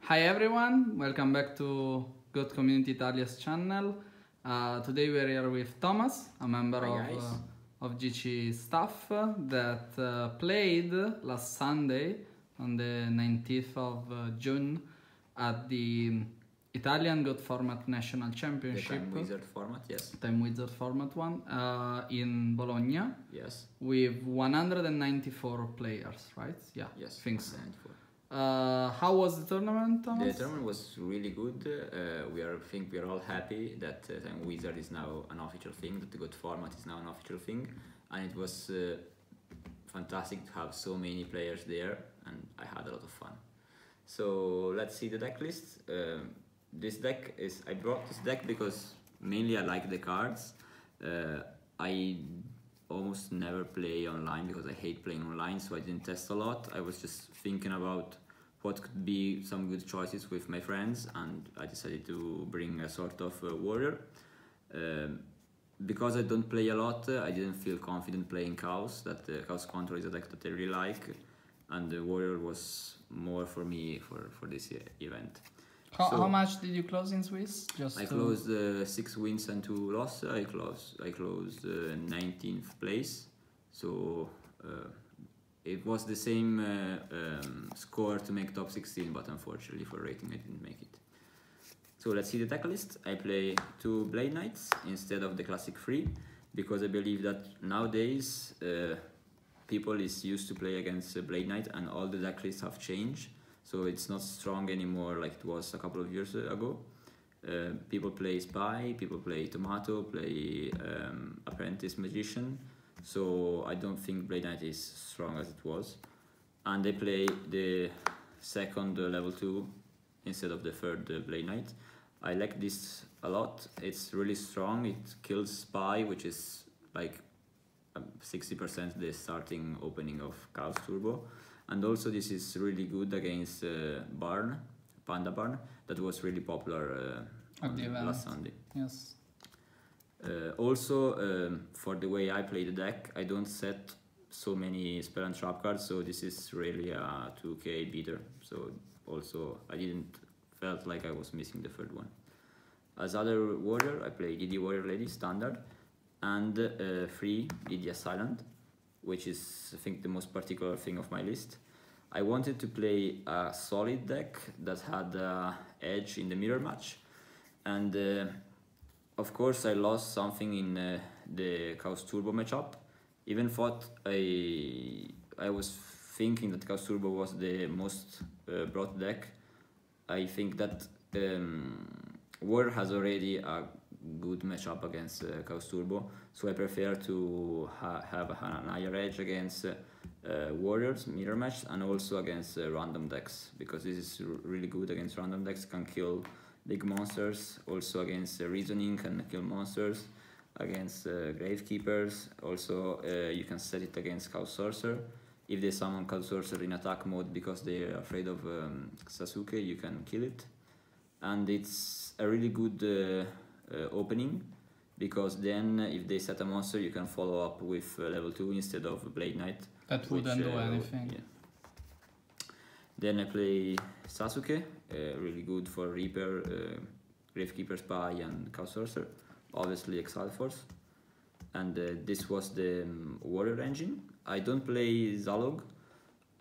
Hi everyone, welcome back to GoatCommunityITALIA's channel. Today we're here with Thomas, a member of GC staff that played last Sunday on the 19th of June at the Italian Goat Format National Championship. The Time Wizard format, yes. Time Wizard format one in Bologna. Yes. With 194 players, right? Yeah. Yes. I think so. 194. How was the tournament, Thomas? The tournament was really good. We are all happy that Time Wizard is now an official thing, that the Goat format is now an official thing, and it was fantastic to have so many players there, and I had a lot of fun. So let's see the deck list. I brought this deck because mainly I like the cards. I almost never play online because I hate playing online, so I didn't test a lot. I was just thinking about what could be some good choices with my friends, and I decided to bring a sort of warrior. Because I don't play a lot, I didn't feel confident playing cows. That cows control is a deck that I really like, and the warrior was more for me for this event. How much did you close in Swiss? I closed 6 wins and 2 losses. I closed 19th place. So it was the same score to make top 16, but unfortunately for rating I didn't make it. So let's see the deck list. I play 2 Blade Knights instead of the classic 3 because I believe that nowadays people is used to play against Blade Knight and all the deck lists have changed. So it's not strong anymore like it was a couple of years ago. People play Spy, people play Tomato, play Apprentice Magician. So I don't think Blade Knight is strong as it was. And they play the second level 2 instead of the third Blade Knight. I like this a lot. It's really strong. It kills Spy, which is like 60% the starting opening of Chaos Turbo. And also this is really good against Panda Barn, that was really popular last Sunday. Yes. Also, for the way I play the deck, I don't set so many spell and trap cards, so this is really a 2k beater. So also I didn't felt like I was missing the third one. As other warrior, I play DD Warrior Lady standard and 3 DD Silent, which is I think the most particular thing of my list. I wanted to play a solid deck that had edge in the mirror match, and of course I lost something in the Chaos Turbo matchup. Even thought I was thinking that Chaos Turbo was the most brought deck. I think that Warrior has already a good matchup against Chaos Turbo, so I prefer to have an higher edge against Warriors mirror match and also against random decks, because this is really good against random decks. Can kill big monsters, also against Reasoning can kill monsters, against Gravekeepers. Also you can set it against Chaos Sorcerer. If they summon Chaos Sorcerer in attack mode because they are afraid of Sasuke, you can kill it. And it's a really good opening, because then if they set a monster you can follow up with level 2 instead of Blade Knight. That wouldn't do anything. Yeah. Then I play Sasuke, really good for Reaper, Gravekeeper Spy and Chaos Sorcerer, obviously Exile Force. And this was the Warrior engine. I don't play Zalog.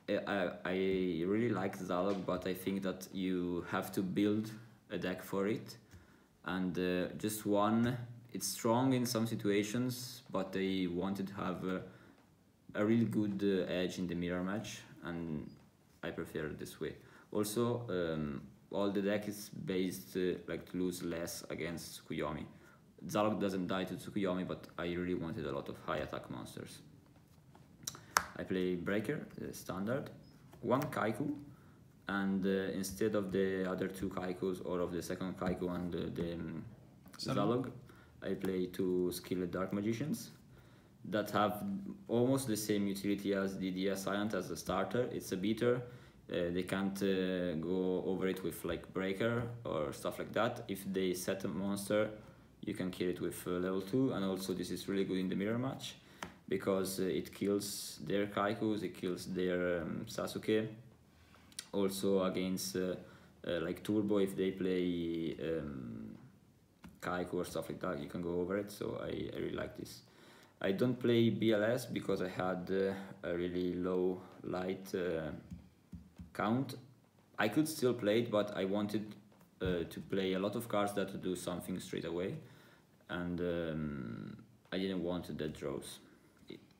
I really like Zalog, but I think that you have to build a deck for it. And just one, it's strong in some situations, but I wanted to have a really good edge in the mirror match, and I prefer it this way. Also, all the deck is based like to lose less against Tsukuyomi. Zalog doesn't die to Tsukuyomi, but I really wanted a lot of high attack monsters. I play Breaker, standard, 1 Kaiku, and instead of the other 2 Kaikus or of the second Kaiku and the Zalog, I play 2 skilled Dark Magicians that have almost the same utility as the DD Silent as a starter. It's a beater. They can't go over it with like Breaker or stuff like that. If they set a monster, you can kill it with level 2, and also this is really good in the mirror match because it kills their Kaikus, it kills their Sasuke. Also against like turbo, if they play Kaiku or stuff like that, you can go over it. So I really like this. I don't play BLS because I had a really low light count. I could still play it, but I wanted to play a lot of cards that would do something straight away, and I didn't want dead draws.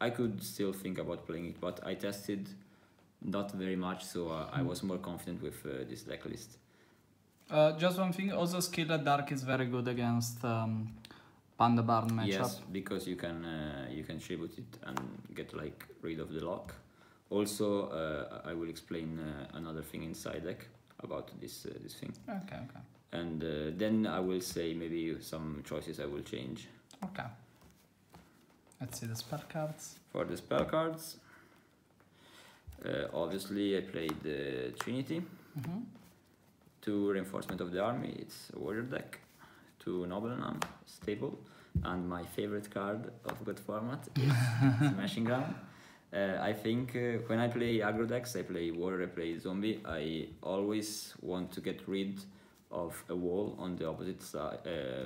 I could still think about playing it, but I tested not very much, so I was more confident with this deck list. Just one thing, also Skilled Dark is very good against Panda Barn matchup. Yes, because you can tribute it and get like rid of the lock. Also, I will explain another thing inside deck about this thing. Okay. And then I will say maybe some choices I will change. Okay. Let's see the spell cards. For the spell cards, obviously I played Trinity. 2 Reinforcement of the Army, it's a warrior deck. 2 Nobleman, stable. And my favorite card of GoatCommunityITALIA format is Smashing Ground. I think when I play aggro decks, I play warrior, I play zombie, I always want to get rid of a wall on the opposite side,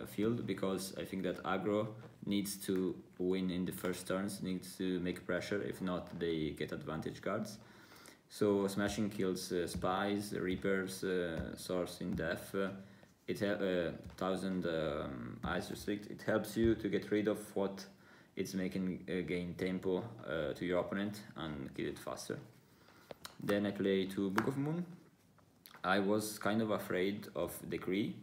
field, because I think that aggro needs to win in the first turns, needs to make pressure, if not they get advantage cards. So smashing kills spies, reapers, source in death. It 1000 ice restrict. It helps you to get rid of what it's making gain tempo to your opponent and kill it faster. Then I play 2 Book of Moon. I was kind of afraid of Decree.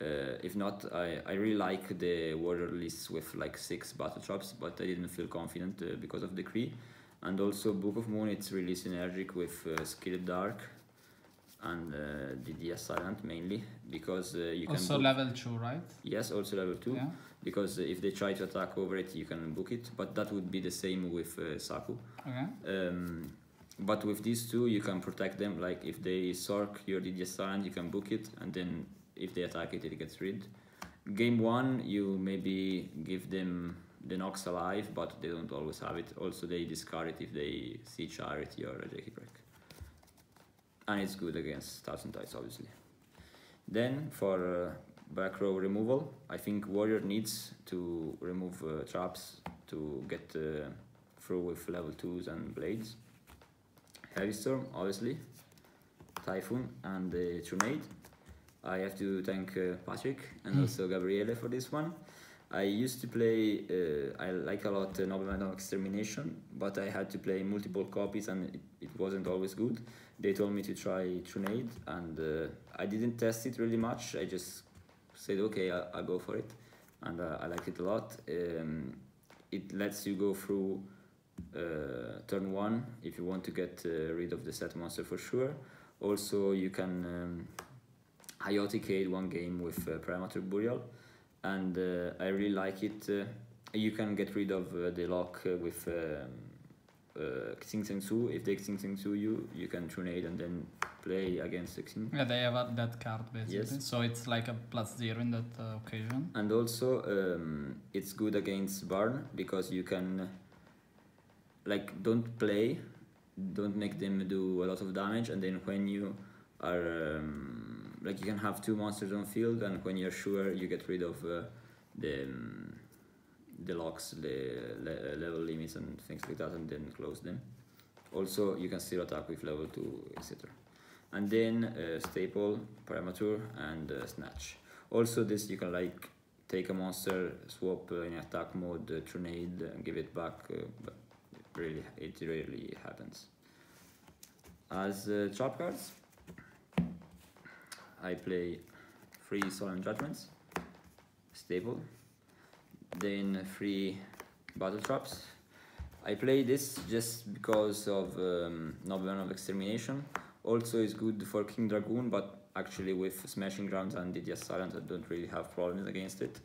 If not, I really like the warrior lists with like 6 battle traps, but I didn't feel confident because of Decree. And also Book of Moon, it's really synergic with Skilled Dark and the Assailant mainly, because you can also level 2, right? Yes, also level 2, yeah. Because if they try to attack over it, you can book it, but that would be the same with Saku. Okay. But with these 2, you can protect them, like if they Sork your DD Assailant, you can book it, and then if they attack it, it gets rid. Game 1, you maybe give them the Nox alive, but they don't always have it. Also, they discard it if they see Charity or a Jackie Break. And it's good against 1000 Tides, obviously. Then, for back row removal, I think Warrior needs to remove traps to get through with level 2s and Blades. Heavy Storm, obviously. Typhoon and Tornado. I have to thank Patrick and also Gabriele for this one. I used to play, I like a lot Nobleman of Extermination, but I had to play multiple copies and it wasn't always good. They told me to try Tornado, and I didn't test it really much. I just said, okay, I'll go for it, and I like it a lot. It lets you go through turn 1 if you want to get rid of the set monster for sure. Also, you can Ioticate 1 game with Premature Burial, and I really like it. You can get rid of the lock with Xing Zheng Su. If they Xing Zheng Su you can Tornado and then play against the Xing. Yeah, they have that card basically. Yes. So it's like a +0 in that occasion. And also it's good against Barn, because you can don't make them do a lot of damage, and then when you are you can have 2 monsters on field, and when you're sure, you get rid of the locks, the level limits and things like that, and then close them. Also, you can still attack with level 2, etc. And then Staple, Premature, and Snatch. Also, this you can take a monster, swap in attack mode, Tornado, and give it back, but really, it rarely happens. As trap cards, I play 3 Solemn Judgments, stable, then 3 Battle Traps. I play this just because of Nobleman of Extermination. Also, it's good for King Dragoon, but actually with Smashing Grounds and DD Assailant, I don't really have problems against it.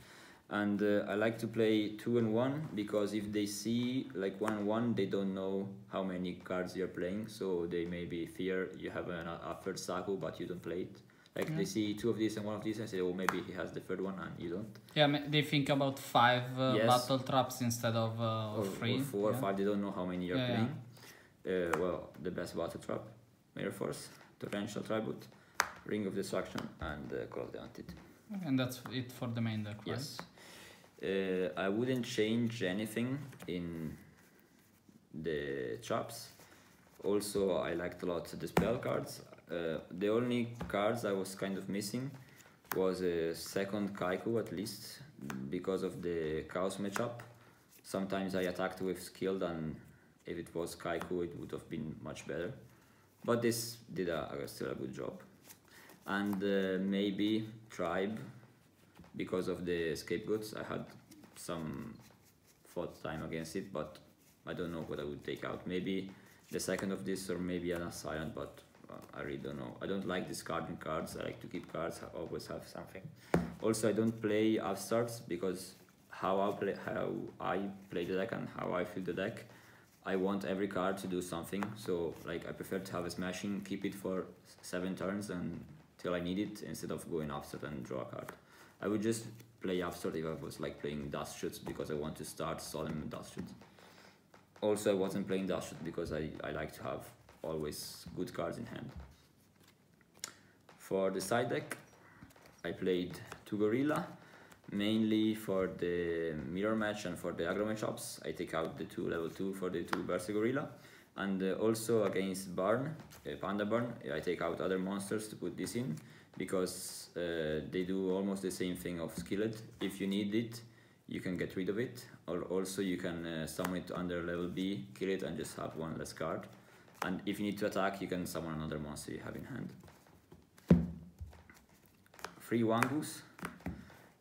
And I like to play 2 and 1, because if they see 1 and 1, they don't know how many cards you're playing, so they maybe fear you have a third Saku, but you don't play it. They see 2 of these and 1 of these and say, oh, maybe he has the third one and you don't. Yeah, they think about 5 yes. Battle traps instead of 3. Or 4 or 5, they don't know how many you're playing. Well, the best battle trap, Mirror Force, Torrential Tribute, Ring of Destruction, and Call of the Hunted. And that's it for the main deck, right? Yes. I wouldn't change anything in the chops. Also, I liked a lot the spell cards. The only cards I was kind of missing was a second Kaiku at least, because of the Chaos matchup. Sometimes I attacked with skilled, and if it was Kaiku it would have been much better. But this did still a good job. And maybe Tribe, because of the scapegoats. I had some fought time against it, but I don't know what I would take out. Maybe the second of this, or maybe an Silent, but I really don't know. I don't like discarding cards. I like to keep cards. I always have something. Also, I don't play upstarts because how I play the deck and how I feel the deck, I want every card to do something. So like I prefer to have a smashing, keep it for 7 turns until I need it, instead of going upstart and draw a card. I would just play upstart if I was like playing Dust Shoots because I want to start Solemn Dust Shoots. Also, I wasn't playing Dust Shoot because I like to have always good cards in hand. For the side deck, I played 2 Gorilla, mainly for the mirror match and for the aggro matchups. I take out the 2 level 2 for the 2 Berserk Gorilla, and also against Barn, Panda Barn, I take out other monsters to put this in, because they do almost the same thing of Skillet. If you need it, you can get rid of it, or also you can summon it under level B, kill it, and just have 1 less card. And if you need to attack, you can summon another monster you have in hand. 3 Wangus.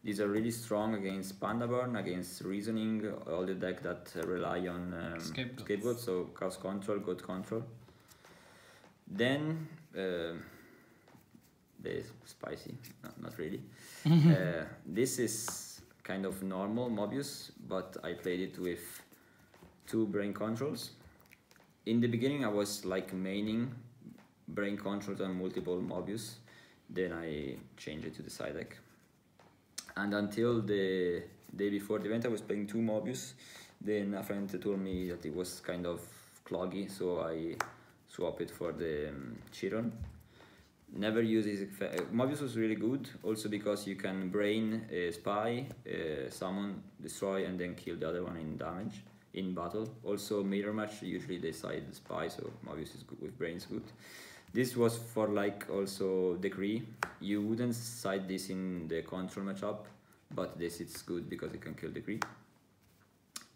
These are really strong against Panda Burn, against Reasoning, all the deck that rely on scapegoats, so Chaos Control, Goat Control. Then, they're spicy, not really. This is kind of normal Mobius, but I played it with 2 Brain Controls. In the beginning I was like maining Brain Controls and multiple Mobius, then I changed it to the side deck. And until the day before the event I was playing 2 Mobius, then a friend told me that it was kind of cloggy, so I swapped it for the Chiron. Never use this effect. Mobius was really good, also because you can Brain a Spy, summon, destroy, and then kill the other one in damage in battle. Also mirror match, usually they side the Spy, so Mobius is good with Brains good. This was for like also Decree. You wouldn't side this in the control matchup, but this it's good because it can kill Decree.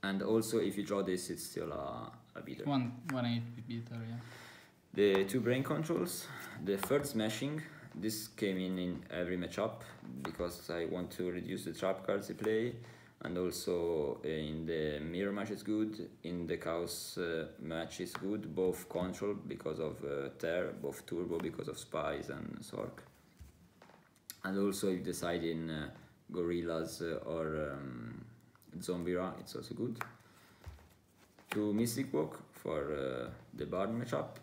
And also if you draw this, it's still a beater. 1/8 beater, yeah. The 2 Brain Controls. The third Smashing. This came in every matchup because I want to reduce the trap cards you play. And also in the mirror match is good, in the Chaos match is good, both control because of Tear, both turbo because of Spies and Sork. And also if you decide in Gorillas or Zombie-Ra, it's also good. 2 Mystic Walk for the Barn matchup.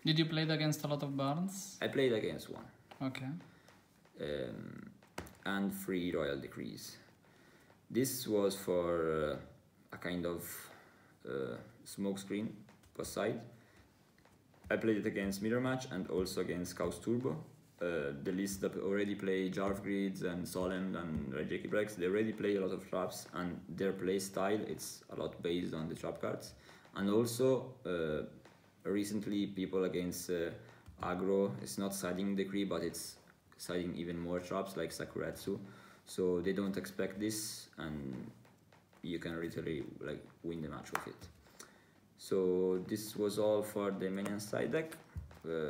Did you play it against a lot of Barns? I played against 1. Okay. And 3 Royal Decrees. This was for a kind of smoke screen per side. I played it against Mirror Match and also against Chaos Turbo. The list that already play Jarv Grids and Solemn and Red Breaks, they already play a lot of traps, and their play style, it's a lot based on the trap cards. And also, recently people against aggro, it's not siding Decree, but it's siding even more traps like Sakuretsu. So they don't expect this, and you can literally like win the match with it. So this was all for the main and side deck.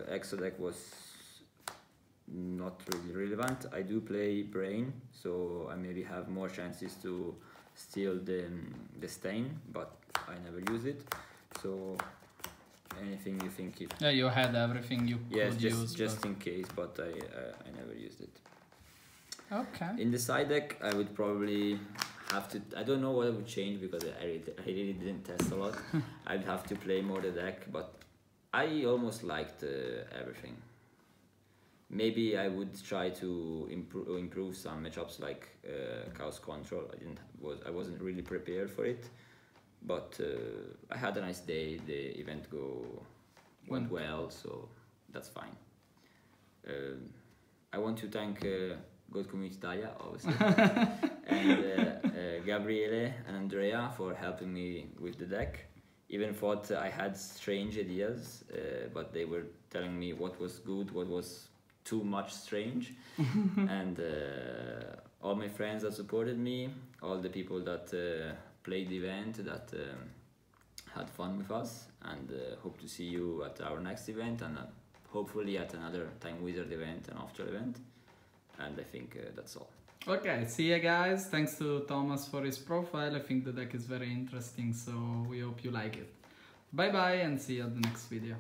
Extra deck was not really relevant. I do play Brain, so I maybe have more chances to steal the stain, but I never use it. So anything you think it... Yeah, you had everything you could use. Just in case, but I never used it. Okay. In the side deck, I would probably have to... I don't know what I would change because I really didn't test a lot. I'd have to play more the deck, but I almost liked everything. Maybe I would try to improve some matchups like Chaos Control. I wasn't really prepared for it, but I had a nice day. The event went well, so that's fine. I want to thank GoatCommunityITALIA, obviously, and Gabriele and Andrea for helping me with the deck. Even thought I had strange ideas, but they were telling me what was good, what was too much strange. And all my friends that supported me, all the people that played the event, that had fun with us, and hope to see you at our next event, and hopefully at another Time Wizard event and Offshore event. And I think that's all. Okay, see you guys. Thanks to Thomas for his profile. I think the deck is very interesting, so we hope you like it. Bye bye and see you at the next video.